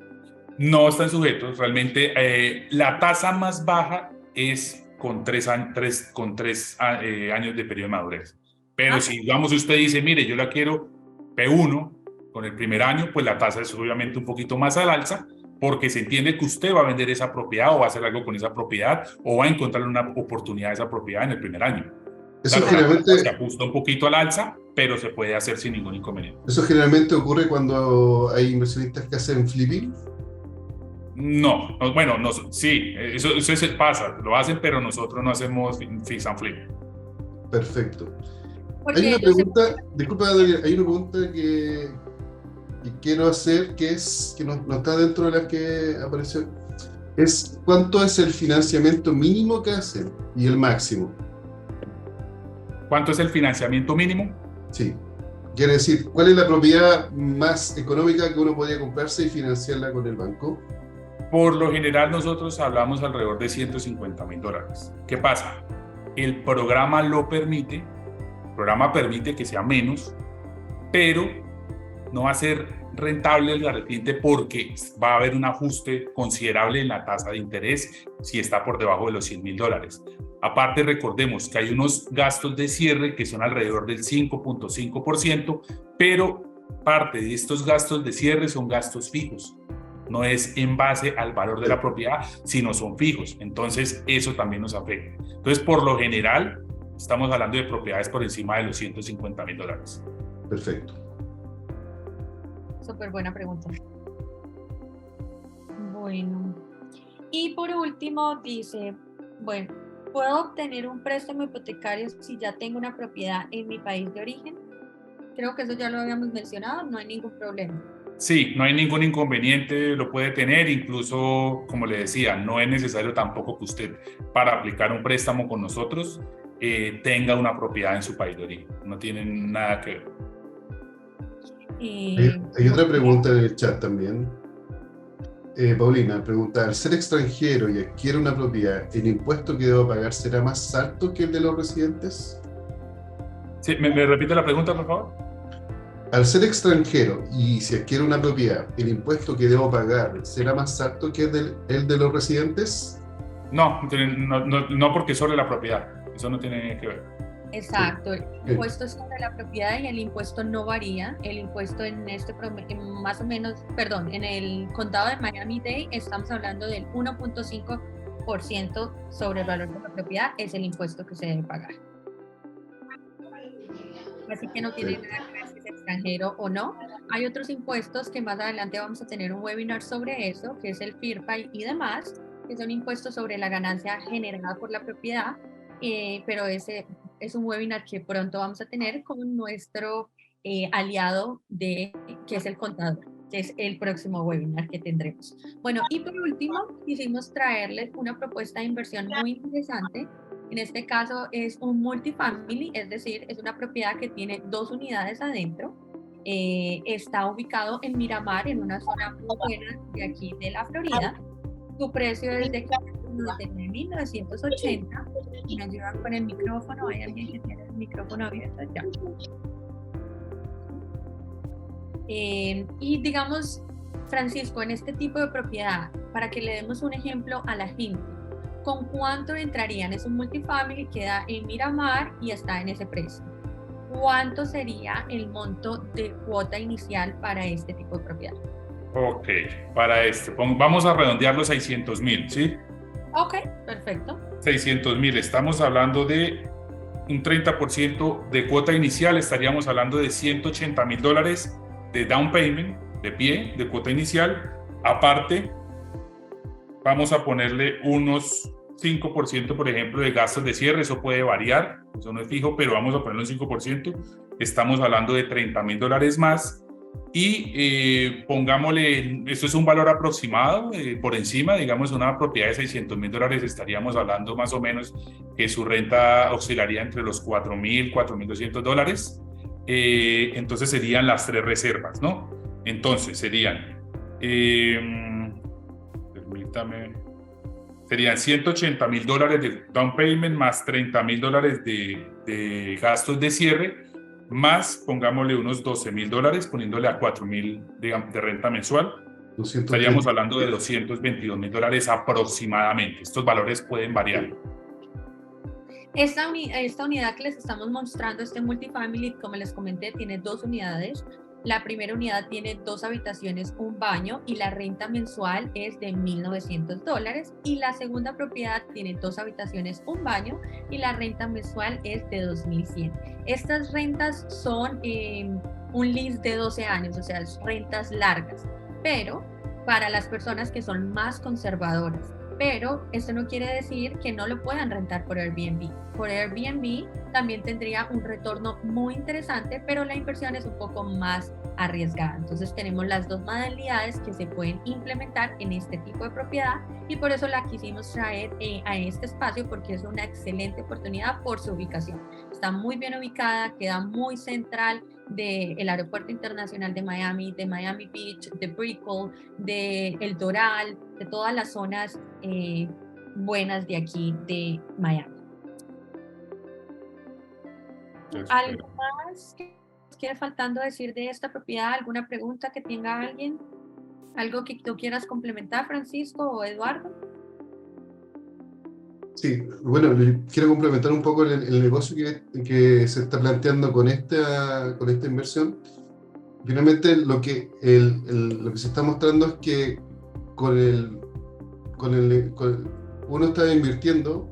No están sujetos, realmente la tasa más baja es con 3 años de periodo de madurez. Pero si, digamos, usted dice, mire, yo la quiero P1 con el primer año, pues la tasa es obviamente un poquito más al alza, porque se entiende que usted va a vender esa propiedad o va a hacer algo con esa propiedad o va a encontrar una oportunidad de esa propiedad en el primer año. Eso generalmente se ajusta un poquito al alza, pero se puede hacer sin ningún inconveniente. ¿Eso generalmente ocurre cuando hay inversionistas que hacen flipping? Bueno, sí, pasa, lo hacen, pero nosotros no hacemos fix and flip. Perfecto. Hay Porque una ellos pregunta, disculpa, Daniel, hay una pregunta que quiero hacer que no está dentro de las que apareció. Es ¿cuánto es el financiamiento mínimo que hacen y el máximo? ¿Cuánto es el financiamiento mínimo? Sí. Quiere decir, ¿cuál es la propiedad más económica que uno podría comprarse y financiarla con el banco? Por lo general nosotros hablamos alrededor de $150,000. ¿Qué pasa? El programa permite que sea menos, pero no va a ser rentable el garantinte porque va a haber un ajuste considerable en la tasa de interés si está por debajo de los $100,000. Aparte, recordemos que hay unos gastos de cierre que son alrededor del 5.5%, pero parte de estos gastos de cierre son gastos fijos. No es en base al valor de la propiedad, sino son fijos. Entonces, eso también nos afecta. Entonces, por lo general, estamos hablando de propiedades por encima de los $150,000. Perfecto. Súper buena pregunta. Bueno, y por último dice, bueno, ¿puedo obtener un préstamo hipotecario si ya tengo una propiedad en mi país de origen? Creo que eso ya lo habíamos mencionado, no hay ningún problema. Sí, no hay ningún inconveniente, lo puede tener, incluso, como le decía, no es necesario tampoco que usted, para aplicar un préstamo con nosotros, tenga una propiedad en su país de origen. No tienen nada que ver. Hay otra pregunta en el chat también. Paulina pregunta, al ser extranjero y adquiere una propiedad, ¿el impuesto que debo pagar será más alto que el de los residentes? Sí, ¿me repite la pregunta, por favor? Al ser extranjero y si adquiere una propiedad, ¿el impuesto que debo pagar será más alto que el de los residentes? No, porque es sobre la propiedad. Eso no tiene que ver. Exacto, el impuesto sobre la propiedad y el impuesto no varía. El impuesto en más o menos, perdón, en el condado de Miami-Dade estamos hablando del 1.5% sobre el valor de la propiedad, es el impuesto que se debe pagar. Así que no tiene nada que ver si es extranjero o no. Hay otros impuestos que más adelante vamos a tener un webinar sobre eso, que es el FIRPA y demás, que son impuestos sobre la ganancia generada por la propiedad, pero ese es un webinar que pronto vamos a tener con nuestro aliado que es el contador, que es el próximo webinar que tendremos. Bueno, y por último, quisimos traerles una propuesta de inversión muy interesante. En este caso es un multifamily, es decir, es una propiedad que tiene 2 unidades adentro. Está ubicado en Miramar, en una zona muy buena de aquí de la Florida. Su precio es de $1980. Me ayudan con el micrófono. ¿Hay alguien que tiene el micrófono abierto? Ya. Y digamos, Francisco, en este tipo de propiedad, para que le demos un ejemplo a la gente, ¿con cuánto entrarían? Es un multifamily, queda en Miramar y está en ese precio. ¿Cuánto sería el monto de cuota inicial para este tipo de propiedad? Ok, para vamos a redondear los 600,000, ¿sí? Ok, perfecto. 600,000, estamos hablando de un 30% de cuota inicial, estaríamos hablando de $180,000 de down payment, de pie, de cuota inicial. Aparte, vamos a ponerle unos 5%, por ejemplo, de gastos de cierre, eso puede variar, eso no es fijo, pero vamos a ponerle un 5%, estamos hablando de $30,000 más. Y pongámosle, esto es un valor aproximado, por encima, digamos, una propiedad de $600,000 estaríamos hablando más o menos que su renta oscilaría entre los $4,000, $4,200. Entonces serían las 3 reservas, ¿no? Entonces serían, permítame, serían $180,000 de down payment más $30,000 de gastos de cierre, más, pongámosle unos $12,000, poniéndole a $4,000 de renta mensual, estaríamos hablando de $222,000 aproximadamente. Estos valores pueden variar. Esta unidad que les estamos mostrando, este multifamily, como les comenté, tiene 2 unidades. La primera unidad tiene 2 habitaciones, un baño y la renta mensual es de $1,900. Y la segunda propiedad tiene 2 habitaciones, un baño y la renta mensual es de $2,100. Estas rentas son un lease de 12 años, o sea, rentas largas. Pero para las personas que son más conservadoras. Pero esto no quiere decir que no lo puedan rentar por Airbnb. Por Airbnb también tendría un retorno muy interesante, pero la inversión es un poco más arriesgada. Entonces tenemos las dos modalidades que se pueden implementar en este tipo de propiedad y por eso la quisimos traer a este espacio porque es una excelente oportunidad por su ubicación. Está muy bien ubicada, queda muy central del Aeropuerto Internacional de Miami Beach, de Brickell, de El Doral, de todas las zonas buenas de aquí de Miami. ¿Algo más que nos quede faltando decir de esta propiedad? ¿Alguna pregunta que tenga alguien? ¿Algo que tú quieras complementar, Francisco o Eduardo? Sí, bueno, quiero complementar un poco el negocio que se está planteando con esta inversión. Finalmente, lo que se está mostrando es que uno está invirtiendo,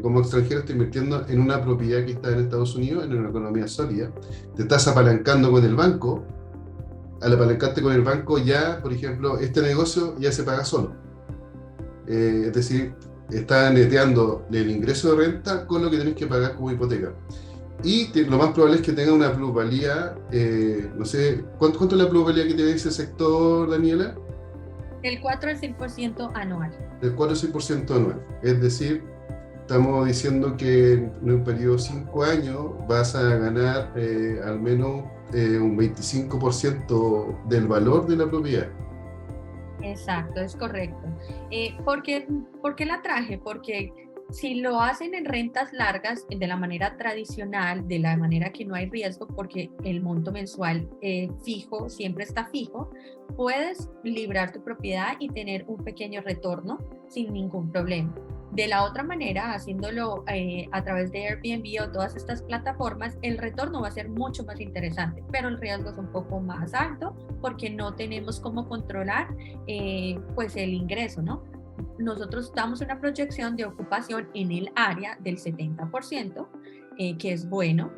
como extranjero está invirtiendo en una propiedad que está en Estados Unidos, en una economía sólida. Te estás apalancando con el banco. Al apalancarte con el banco ya, por ejemplo, este negocio ya se paga solo. Es decir, está neteando el ingreso de renta con lo que tenés que pagar como hipoteca. Y lo más probable es que tenga una plusvalía, no sé, ¿cuánto es la plusvalía que tiene ese sector, Daniela? Del 4 al 6% anual. Del 4 al 6% anual. Es decir, estamos diciendo que en un periodo de 5 años vas a ganar al menos un 25% del valor de la propiedad. Exacto, es correcto. ¿Por qué la traje? Porque si lo hacen en rentas largas, de la manera tradicional, de la manera que no hay riesgo, porque el monto mensual fijo, siempre está fijo, puedes librar tu propiedad y tener un pequeño retorno sin ningún problema. De la otra manera, haciéndolo a través de Airbnb o todas estas plataformas, el retorno va a ser mucho más interesante, pero el riesgo es un poco más alto porque no tenemos cómo controlar pues el ingreso, ¿no? Nosotros damos una proyección de ocupación en el área del 70%, que es bueno,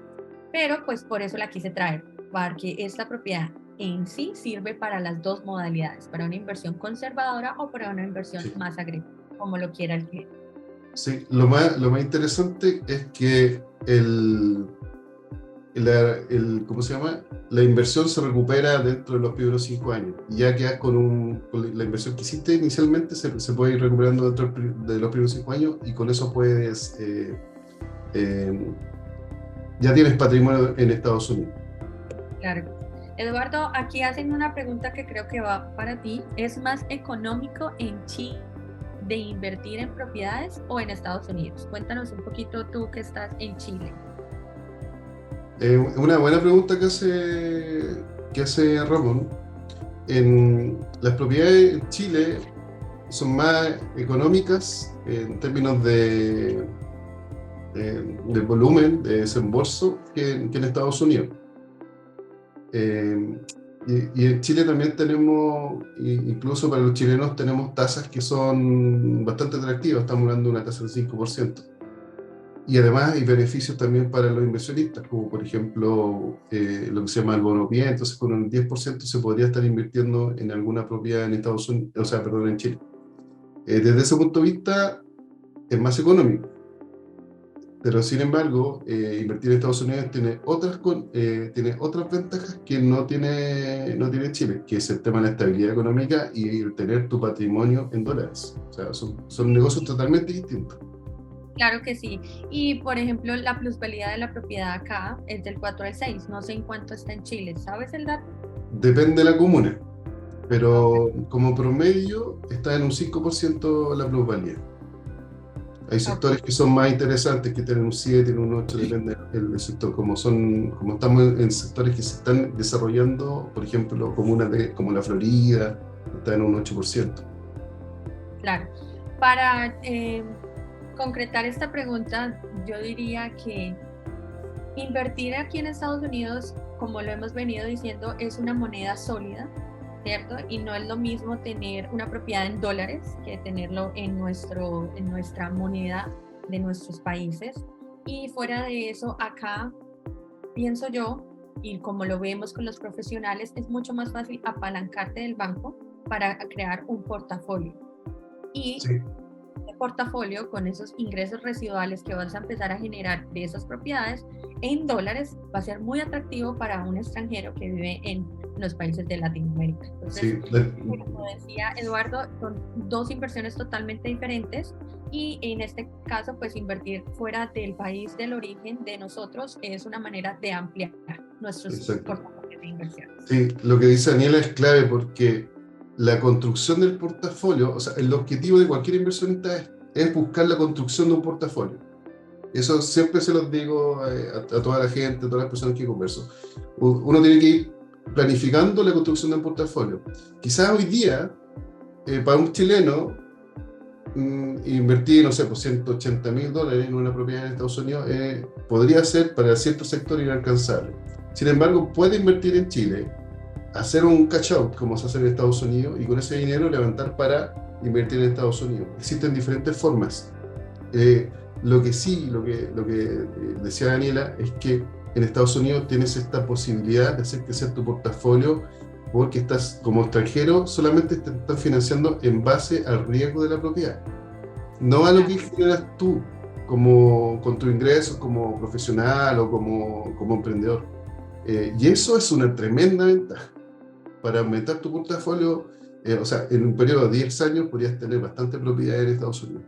pero pues por eso la quise traer, porque esta propiedad en sí sirve para las dos modalidades, para una inversión conservadora o para una inversión más agresiva, como lo quiera el cliente. Sí, lo más interesante es que ¿cómo se llama? La inversión se recupera dentro de los primeros 5 años. Y ya quedas con la inversión que hiciste inicialmente, se puede ir recuperando dentro de los primeros 5 años y con eso puedes, ya tienes patrimonio en Estados Unidos. Claro. Eduardo, aquí hacen una pregunta que creo que va para ti. ¿Es más económico en Chile de invertir en propiedades o en Estados Unidos? Cuéntanos un poquito tú que estás en Chile. Una buena pregunta que hace Ramón. Las propiedades en Chile son más económicas en términos de volumen, de desembolso, que en Estados Unidos. Y en Chile también tenemos, incluso para los chilenos, tenemos tasas que son bastante atractivas. Estamos hablando de una tasa del 5%. Y además hay beneficios también para los inversionistas, como por ejemplo lo que se llama el bono pie. Entonces con un 10% se podría estar invirtiendo en alguna propiedad en Estados Unidos, en Chile. Desde ese punto de vista es más económico. Pero sin embargo, invertir en Estados Unidos tiene otras ventajas que no tiene Chile, que es el tema de la estabilidad económica y el tener tu patrimonio en dólares. O sea, son negocios totalmente distintos. Claro que sí. Y por ejemplo, la plusvalía de la propiedad acá es del 4 al 6. No sé en cuánto está en Chile. ¿Sabes el dato? Depende de la comuna, pero como promedio está en un 5% la plusvalía. Hay sectores que son más interesantes, que tienen un 7, un 8, depende del sector. Como estamos en sectores que se están desarrollando, por ejemplo, comunas como la Florida, está en un 8%. Claro. Para concretar esta pregunta, yo diría que invertir aquí en Estados Unidos, como lo hemos venido diciendo, es una moneda sólida, ¿cierto? Y no es lo mismo tener una propiedad en dólares que tenerlo en nuestra moneda de nuestros países. Y fuera de eso, acá pienso yo, y como lo vemos con los profesionales, es mucho más fácil apalancarte del banco para crear un portafolio. Y Sí, el portafolio, con esos ingresos residuales que vas a empezar a generar de esas propiedades en dólares, va a ser muy atractivo para un extranjero que vive en los países de Latinoamérica. Entonces, sí, como decía Eduardo, son dos inversiones totalmente diferentes y en este caso, pues invertir fuera del país del origen de nosotros es una manera de ampliar nuestros exacto. portafolios de inversiones. Sí, lo que dice Daniela es clave porque la construcción del portafolio, o sea, el objetivo de cualquier inversionista es buscar la construcción de un portafolio. Eso siempre se los digo a toda la gente, a todas las personas que converso. Uno tiene que ir planificando la construcción de un portafolio. Quizás hoy día, para un chileno, invertir, no sé, por $180,000 en una propiedad en Estados Unidos podría ser para cierto sector inalcanzable. Sin embargo, puede invertir en Chile, hacer un cash out como se hace en Estados Unidos y con ese dinero levantar para invertir en Estados Unidos. Existen diferentes formas. Lo que sí, lo que decía Daniela, es que en Estados Unidos tienes esta posibilidad de hacer crecer tu portafolio porque estás como extranjero, solamente te están financiando en base al riesgo de la propiedad, no a lo que generas tú con tu ingreso como profesional o como emprendedor. Y eso es una tremenda ventaja para aumentar tu portafolio. O sea, en un periodo de 10 años podrías tener bastante propiedad en Estados Unidos.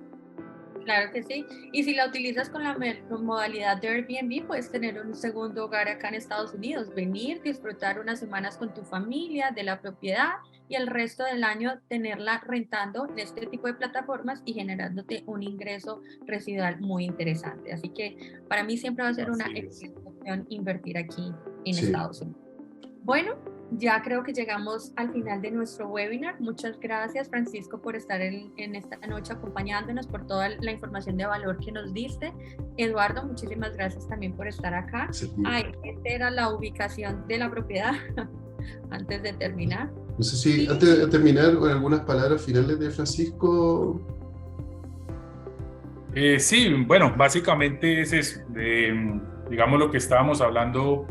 Claro que sí. Y si la utilizas con la modalidad de Airbnb, puedes tener un segundo hogar acá en Estados Unidos, venir, disfrutar unas semanas con tu familia de la propiedad y el resto del año tenerla rentando en este tipo de plataformas y generándote un ingreso residual muy interesante. Así que para mí siempre va a ser una excelente opción invertir aquí en Sí. Estados Unidos. Bueno, ya creo que llegamos al final de nuestro webinar. Muchas gracias, Francisco, por estar en esta noche acompañándonos, por toda la información de valor que nos diste. Eduardo, muchísimas gracias también por estar acá. Sí. Ay, esta era la ubicación de la propiedad antes de terminar. No sé si antes de terminar con algunas palabras finales de Francisco. Sí, bueno, básicamente es eso. Digamos, lo que estábamos hablando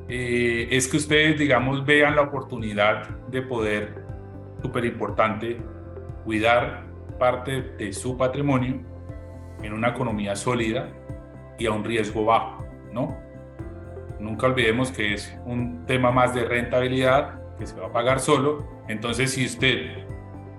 es que ustedes, digamos, vean la oportunidad de poder, súper importante, cuidar parte de su patrimonio en una economía sólida y a un riesgo bajo, ¿no? Nunca olvidemos que es un tema más de rentabilidad que se va a pagar solo. Entonces, si usted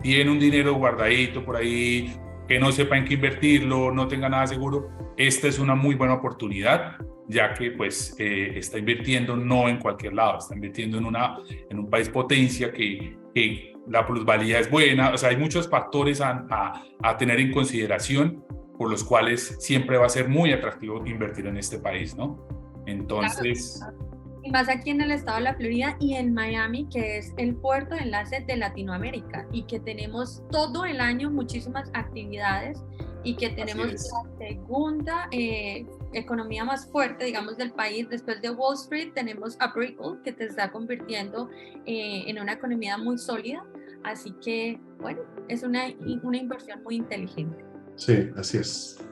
tiene un dinero guardadito por ahí, que no sepa en qué invertirlo, no tenga nada seguro, esta es una muy buena oportunidad, ya que pues está invirtiendo no en cualquier lado, está invirtiendo en un país potencia que la plusvalía es buena. O sea, hay muchos factores a tener en consideración por los cuales siempre va a ser muy atractivo invertir en este país, ¿no? Entonces... Claro. Y más aquí en el estado de la Florida y en Miami, que es el puerto de enlace de Latinoamérica y que tenemos todo el año muchísimas actividades y que tenemos la segunda economía más fuerte, digamos, del país. Después de Wall Street tenemos a Brickell, que te está convirtiendo en una economía muy sólida. Así que, bueno, es una inversión muy inteligente. Sí, así es.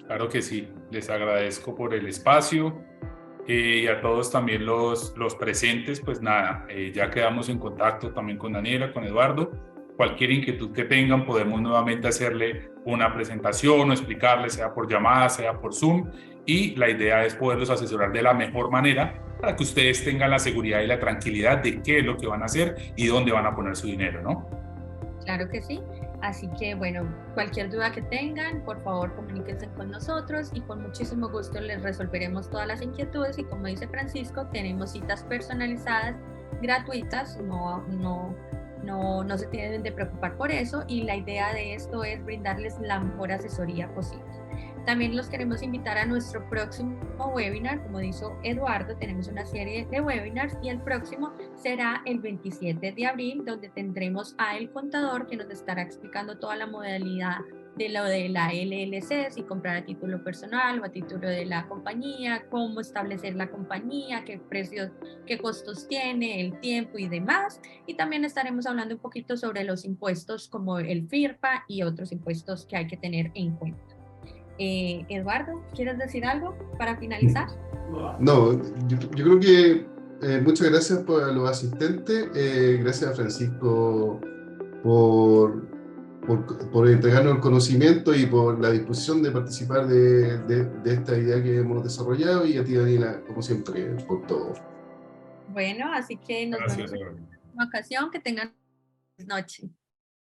Claro que sí, les agradezco por el espacio. Y a todos también los presentes, pues nada, ya quedamos en contacto también con Daniela, con Eduardo. Cualquier inquietud que tengan, podemos nuevamente hacerle una presentación o explicarle, sea por llamada, sea por Zoom. Y la idea es poderlos asesorar de la mejor manera para que ustedes tengan la seguridad y la tranquilidad de qué es lo que van a hacer y dónde van a poner su dinero, ¿no? Claro que sí. Así que, bueno, cualquier duda que tengan, por favor, comuníquense con nosotros y con muchísimo gusto les resolveremos todas las inquietudes. Y como dice Francisco, tenemos citas personalizadas, gratuitas, no se tienen de preocupar por eso. Y la idea de esto es brindarles la mejor asesoría posible. También los queremos invitar a nuestro próximo webinar. Como dijo Eduardo, tenemos una serie de webinars y el próximo será el 27 de abril, donde tendremos a El Contador, que nos estará explicando toda la modalidad de lo de la LLC, si comprar a título personal o a título de la compañía, cómo establecer la compañía, qué precios, qué costos tiene, el tiempo y demás. Y también estaremos hablando un poquito sobre los impuestos como el FIRPA y otros impuestos que hay que tener en cuenta. Eduardo, ¿quieres decir algo para finalizar? No, yo creo que muchas gracias por los asistentes. Gracias a Francisco por entregarnos el conocimiento y por la disposición de participar de esta idea que hemos desarrollado, y a ti, Daniela, como siempre, por todo. Bueno, así que nos vemos en una ocasión. Que tengan buenas noches.